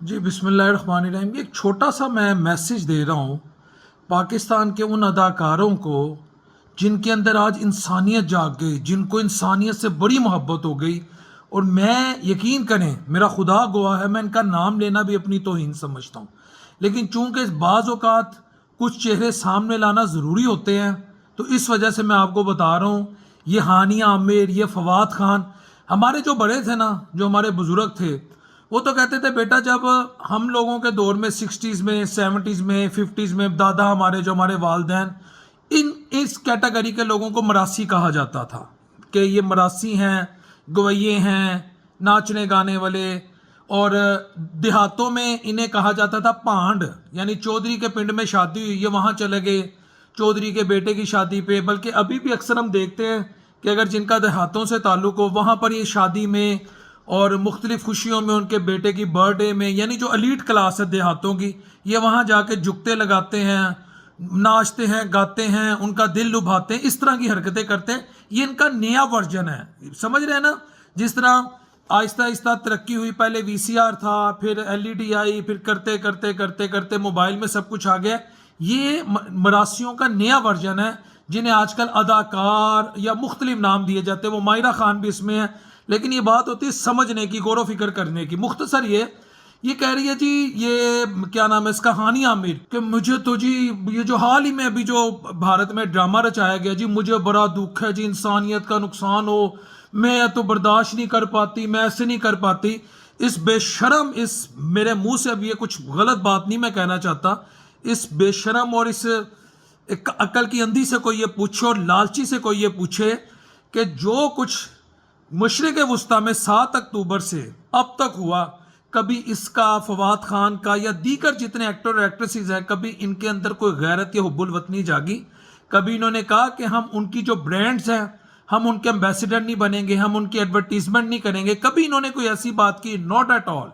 जी बिस्मिल्लाहिर्रहमानिर्रहीम। एक छोटा सा मैं मैसेज दे रहा हूँ पाकिस्तान के उन अदाकारों को जिनके अंदर आज इंसानियत जाग गई, जिनको इंसानियत से बड़ी मोहब्बत हो गई। और मैं, यकीन करें, मेरा खुदा गवाह है, मैं इनका नाम लेना भी अपनी तौहीन समझता हूँ, लेकिन चूंकि बाज़ औक़ात कुछ चेहरे सामने लाना ज़रूरी होते हैं तो इस वजह से मैं आपको बता रहा हूँ। ये हानिया आमिर, ये फवाद खान, हमारे जो बड़े थे ना, जो हमारे बुज़ुर्ग थे, वो तो कहते थे बेटा जब हम लोगों के दौर में 60s में, 70s में, 50s में दादा हमारे, जो हमारे वालदैन, इस कैटेगरी के लोगों को मरासी कहा जाता था कि ये मरासी हैं, गवैये हैं, नाचने गाने वाले। और देहातों में इन्हें कहा जाता था पांड, यानी चौधरी के पिंड में शादी हुई, ये वहाँ चले गए चौधरी के बेटे की शादी पे। बल्कि अभी भी अक्सर हम देखते हैं कि अगर जिनका देहातों से ताल्लुक़ हो, वहाँ पर ये शादी में और मुख्तलिफ खुशियों में, उनके बेटे की बर्थडे में, यानी जो एलीट क्लास है देहातों की, ये वहाँ जाके जुगते लगाते हैं, नाचते हैं, गाते हैं, उनका दिल लुभाते हैं, इस तरह की हरकतें करते हैं। ये इनका नया वर्जन है, समझ रहे हैं ना। जिस तरह आहिस्ता आहिस्ता तरक्की हुई, पहले वीसीआर था, फिर एलईडी आई, फिर करते करते करते करते मोबाइल में सब कुछ आ गया। ये मरासियों का नया वर्जन है, जिन्हें आजकल अदाकार या मुख्तलिफ नाम दिए जाते हैं। वो मायरा खान भी इसमें है। लेकिन ये बात होती है समझने की, गौर व फिक्र करने की। मुख्तसर ये कह रही है जी, ये क्या नाम है इसका, हानिया आमिर, कि मुझे तो जी ये जो हाल ही में अभी जो भारत में ड्रामा रचाया गया जी, मुझे बड़ा दुख है जी, इंसानियत का नुकसान हो, मैं तो बर्दाश्त नहीं कर पाती, मैं ऐसे नहीं कर पाती। इस बेशरम, इस मेरे मुंह से अब ये कुछ गलत बात नहीं मैं कहना चाहता, इस बेशरम और इस अक्ल की अंधी से कोई ये पूछे और लालची से कोई ये पूछे कि जो कुछ मशरिक़ वस्ता में 7 अक्टूबर से अब तक हुआ, कभी इसका, फवाद खान का या दीगर जितने एक्टर और एक्ट्रेसेस हैं, कभी इनके अंदर कोई गैरत या हुब्बुल वतनी जागी? कभी इन्होंने कहा कि हम उनकी जो ब्रांड्स हैं, हम उनके एम्बेसडर नहीं बनेंगे, हम उनकी एडवर्टीजमेंट नहीं करेंगे? कभी इन्होंने कोई ऐसी बात की? Not at all.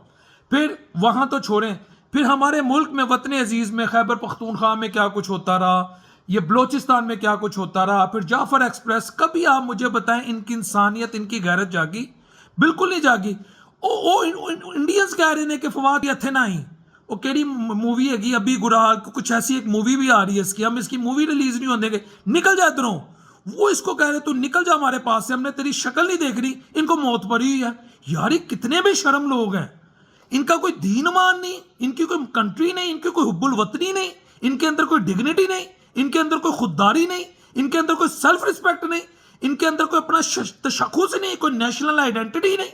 फिर वहाँ तो छोड़ें, फिर हमारे मुल्क में, वतन अजीज़ में, खैबर पख्तूनख्वा में क्या कुछ होता रहा, ये बलोचिस्तान में क्या कुछ होता रहा, फिर जाफर एक्सप्रेस, कभी आप मुझे बताएं इनकी इंसानियत, इनकी गैरत जागी? बिल्कुल नहीं जागी। इंडियंस कह रहे हैं कि फवाद ये थे नहीं, वो केड़ी मूवी हैगी अभी गुराल, कुछ ऐसी एक मूवी भी आ रही है इसकी, हम इसकी मूवी रिलीज नहीं होने देंगे, निकल जा इधरों। वो इसको कह रहे तू निकल जा हमारे पास से, हमने तेरी शक्ल नहीं देख रही, इनको मौत पड़ी हुई है। यार ये कितने बेशर्म लोग हैं, इनका कोई दीन मान नहीं, इनकी कोई कंट्री नहीं, इनकी कोई हुब्बुल वतनी नहीं, इनके अंदर कोई डिग्निटी नहीं, इनके अंदर कोई खुददारी नहीं, इनके अंदर कोई सेल्फ रिस्पेक्ट नहीं, इनके अंदर कोई अपना तशख्खुस नहीं, कोई नेशनल आइडेंटिटी नहीं।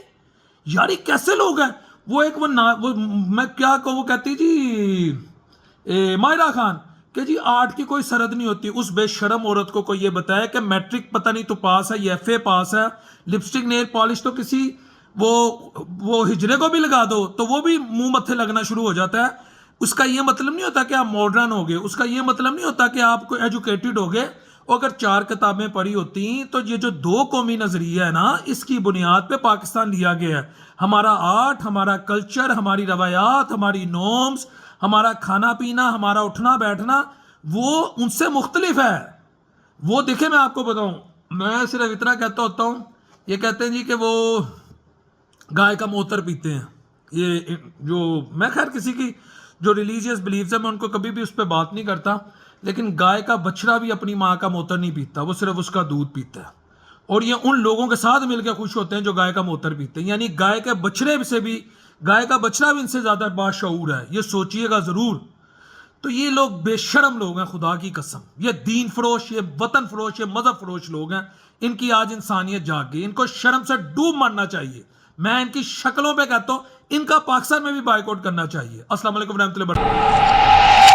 यार ये कैसे लोग हैं? वो एक वो मैं क्या कहूँ, वो कहती जी मायरा खान कि जी आर्ट की कोई सरहद नहीं होती। उस बेशरम औरत को कोई ये बताया कि मैट्रिक पता नहीं तो पास है, ये एफए पास है, लिपस्टिक नेल पॉलिश तो किसी वो हिजरे को भी लगा दो तो वो भी मुंह मत्थे लगना शुरू हो जाता है। उसका ये मतलब नहीं होता कि आप मॉडर्न हो गए, उसका ये मतलब नहीं होता कि आप कोई एजुकेटेड हो गए। अगर 4 किताबें पढ़ी होती तो ये जो 2 कौमी नजरिया है ना, इसकी बुनियाद पे पाकिस्तान लिया गया है। हमारा आर्ट, हमारा कल्चर, हमारी रवायात, हमारी नॉर्म्स, हमारा खाना पीना, हमारा उठना बैठना, वो उनसे मुख्तलिफ है। वो देखे, मैं आपको बताऊं, मैं सिर्फ इतना कहता होता हूं, ये कहते हैं जी कि वो गाय का मूत्र पीते हैं। ये जो, मैं खैर किसी की जो रिलीजियस बिलीव्स है मैं उनको कभी भी उस पर बात नहीं करता, लेकिन गाय का बछड़ा भी अपनी माँ का मूत्र नहीं पीता, वो सिर्फ उसका दूध पीता है। और ये उन लोगों के साथ मिलकर खुश होते हैं जो गाय का मूत्र पीते हैं। यानी गाय के बछड़े से भी, गाय का बछड़ा भी इनसे ज्यादा बाशऊर है, ये सोचिएगा जरूर। तो ये लोग बेशरम लोग हैं, खुदा की कसम। ये दीन फरोश, ये वतन फरोश, ये मजहब फरोश लोग हैं। इनकी आज इंसानियत जाग गई, इनको शर्म से डूब मरना चाहिए। मैं इनकी शक्लों पे कहता हूं, इनका पाकिस्तान में भी बाइकआउट करना चाहिए। अस्सलाम वालेकुम रहमतुल्लाहि व बरकातहू।